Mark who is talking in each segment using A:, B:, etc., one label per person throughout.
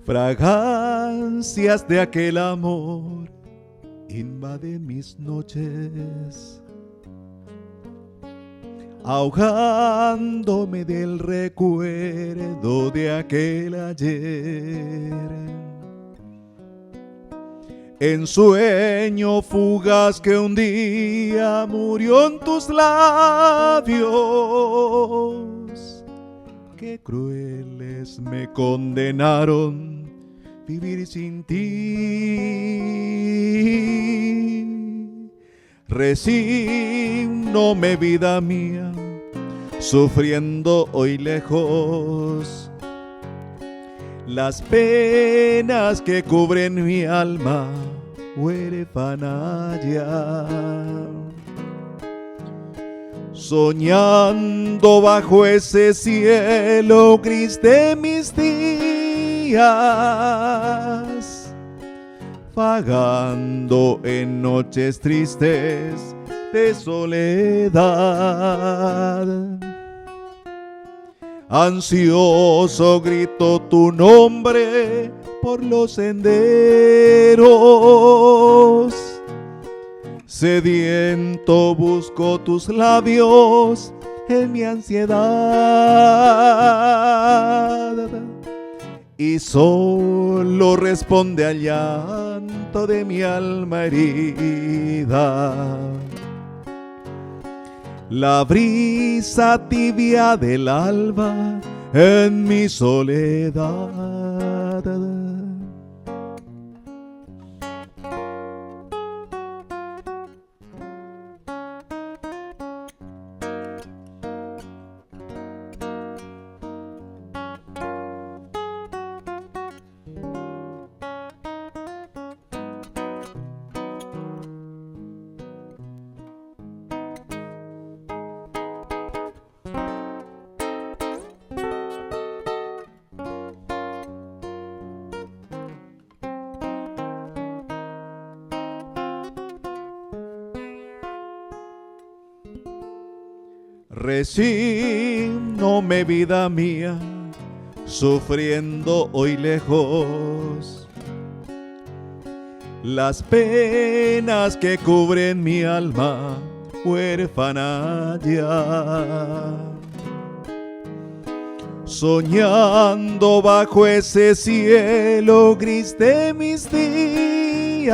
A: Fragancias de aquel amor invaden mis noches, ahogándome del recuerdo de aquel ayer. En sueño fugaz que un día murió en tus labios, qué crueles me condenaron vivir sin ti. Resígnome, vida mía, sufriendo hoy lejos las penas que cubren mi alma huérfana ya. Soñando bajo ese cielo gris de mis días, vagando en noches tristes de soledad. Ansioso grito tu nombre por los senderos, sediento busco tus labios en mi ansiedad, y solo responde al llanto de mi alma herida la brisa tibia del alba en mi soledad. Resígnome, vida mía, sufriendo hoy lejos las penas que cubren mi alma huérfana ya. Soñando bajo ese cielo gris de mis días,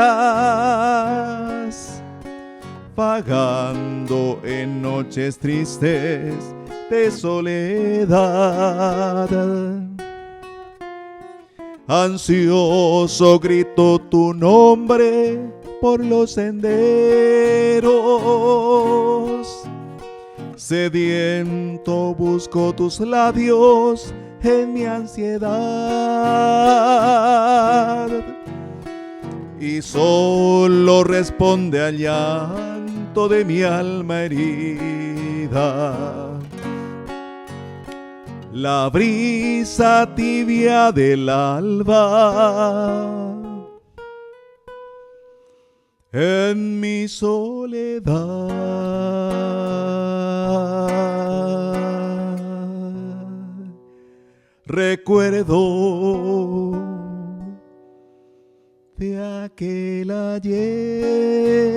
A: vagando en noches tristes de soledad. Ansioso grito tu nombre por los senderos, sediento busco tus labios en mi ansiedad, y solo responde al llanto de mi alma herida la brisa tibia del alba en mi soledad. Recuerdo de aquel ayer.